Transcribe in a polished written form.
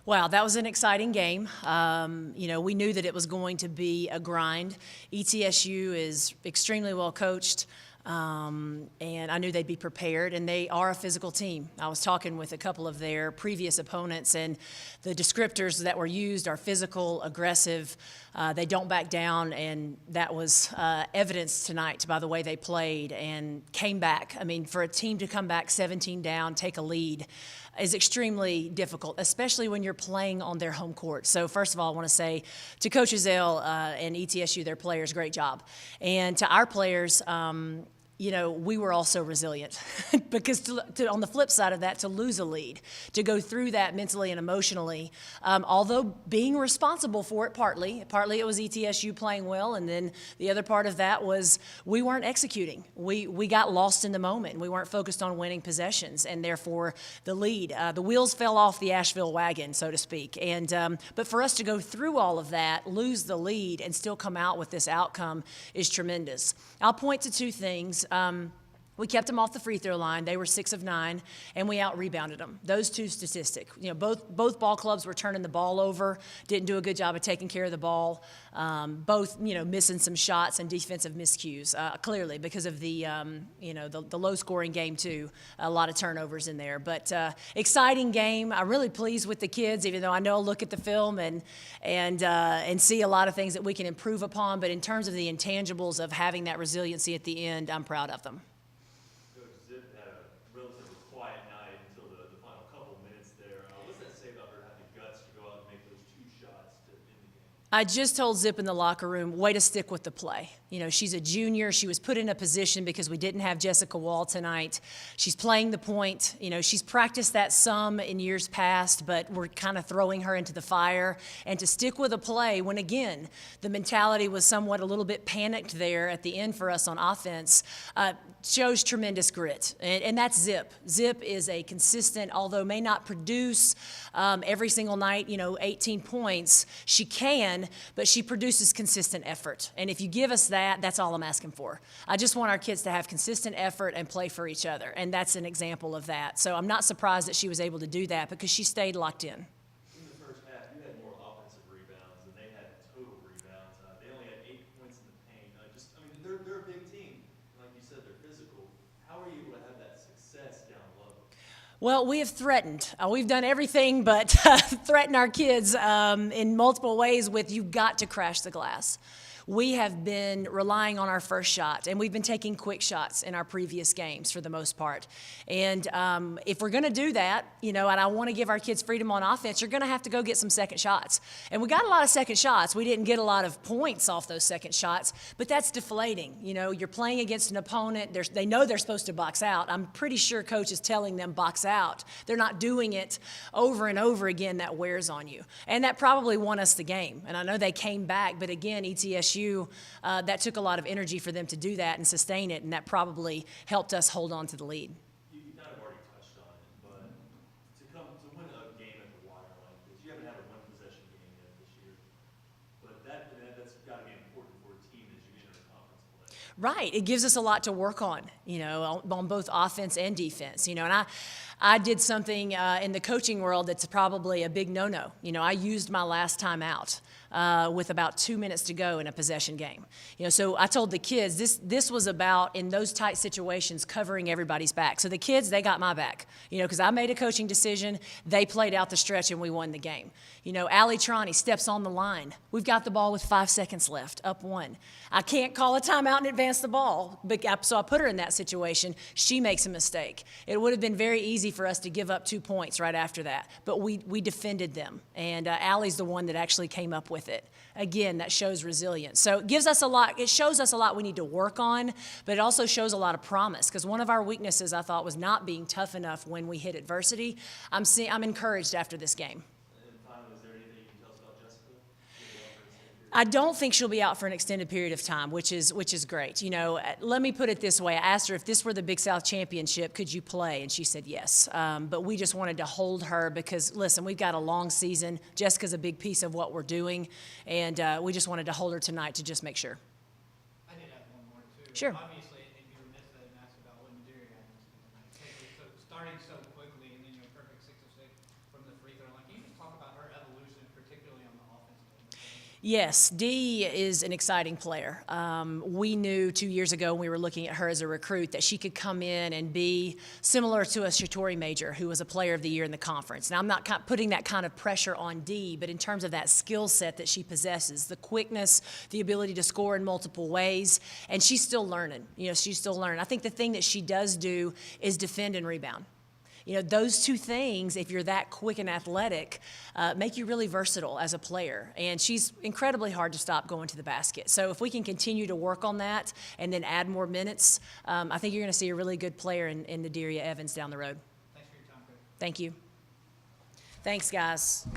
Wow, that was an exciting game. We knew that it was going to be a grind. ETSU is extremely well coached, and I knew they'd be prepared, and they are a physical team. I was talking with a couple of their previous opponents, and the descriptors that were used are physical, aggressive. They don't back down, and that was evidenced tonight by the way they played and came back. I mean, for a team to come back 17 down, take a lead, is extremely difficult, especially when you're playing on their home court. So first of all, I want to say to Coach Ezell and ETSU, their players, great job. And to our players, we were also resilient because on the flip side of that, to lose a lead, to go through that mentally and emotionally, although being responsible for it partly it was ETSU playing well, and then the other part of that was we weren't executing. We got lost in the moment. We weren't focused on winning possessions, and therefore the lead, the wheels fell off the Asheville wagon, so to speak. And but for us to go through all of that, lose the lead, and still come out with this outcome is tremendous. I'll point to two things. We kept them off the free throw line. They were 6 of 9, and we out-rebounded them. Those two statistics. Both ball clubs were turning the ball over, didn't do a good job of taking care of the ball. Both, missing some shots and defensive miscues, clearly because of the low-scoring game too. A lot of turnovers in there, but exciting game. I'm really pleased with the kids, even though I know I'll look at the film and see a lot of things that we can improve upon. But in terms of the intangibles of having that resiliency at the end, I'm proud of them. I just told Zip in the locker room, way to stick with the play. She's a junior. She was put in a position because we didn't have Jessica Wall tonight. She's playing the point. She's practiced that some in years past, but we're kind of throwing her into the fire. And to stick with a play when, again, the mentality was somewhat a little bit panicked there at the end for us on offense, shows tremendous grit. And that's Zip. Zip is a consistent, although may not produce every single night, 18 points. She can, but she produces consistent effort. And if you give us that, that's all I'm asking for. I just want our kids to have consistent effort and play for each other, and that's an example of that. So I'm not surprised that she was able to do that because she stayed locked in. In the first half, you had more offensive rebounds than they had total rebounds. They only had 8 points in the paint. They're a big team. Like you said, they're physical. How are you able to have that success down low? Well, we have threatened. We've done everything but threaten our kids in multiple ways with you've got to crash the glass. We have been relying on our first shot, and we've been taking quick shots in our previous games for the most part. And if we're going to do that, and I want to give our kids freedom on offense, you're going to have to go get some second shots. And we got a lot of second shots. We didn't get a lot of points off those second shots, but that's deflating. You're playing against an opponent. They know they're supposed to box out. I'm pretty sure Coach is telling them box out. They're not doing it over and over again. That wears on you. And that probably won us the game. And I know they came back, but again, ETSU, that took a lot of energy for them to do that and sustain it, and that probably helped us hold on to the lead. You kind of already touched on it, but to win a game at the wire like this, you haven't had a one-possession game yet this year, but that's got to be important for a team as you enter conference play. Right. It gives us a lot to work on, on both offense and defense, and I did something in the coaching world that's probably a big no-no. I used my last time out with about 2 minutes to go in a possession game. So I told the kids this was about, in those tight situations, covering everybody's back. So the kids, they got my back, because I made a coaching decision. They played out the stretch, and we won the game. Allie Troney steps on the line. We've got the ball with 5 seconds left, up 1. I can't call a timeout and advance the ball, so I put her in that situation. She makes a mistake. It would have been very easy for us to give up 2 points right after that, but we defended them, and Allie's the one that actually came up with it. Again, that shows resilience. So it gives us a lot. It shows us a lot we need to work on, but it also shows a lot of promise, because one of our weaknesses, I thought, was not being tough enough when we hit adversity. I'm encouraged after this game. I don't think she'll be out for an extended period of time, which is great. Let me put it this way. I asked her, if this were the Big South Championship, could you play? And she said yes. But we just wanted to hold her because, listen, we've got a long season. Jessica's a big piece of what we're doing, and we just wanted to hold her tonight to just make sure. I did have one more, too. Sure. Obviously, if you were missed, I didn't ask about what Madeira had. Starting so quickly, and then perfect 6 of 6 from the free throw line. Can you just talk about her Yes, Dee is an exciting player. We knew 2 years ago when we were looking at her as a recruit that she could come in and be similar to a Shatori Major, who was a player of the year in the conference. Now, I'm not putting that kind of pressure on Dee, but in terms of that skill set that she possesses, the quickness, the ability to score in multiple ways, and she's still learning. She's still learning. I think the thing that she does do is defend and rebound. Those two things, if you're that quick and athletic, make you really versatile as a player. And she's incredibly hard to stop going to the basket. So if we can continue to work on that and then add more minutes, I think you're going to see a really good player in Nadiria Evans down the road. Thanks for your time, Coach. Thank you. Thanks, guys.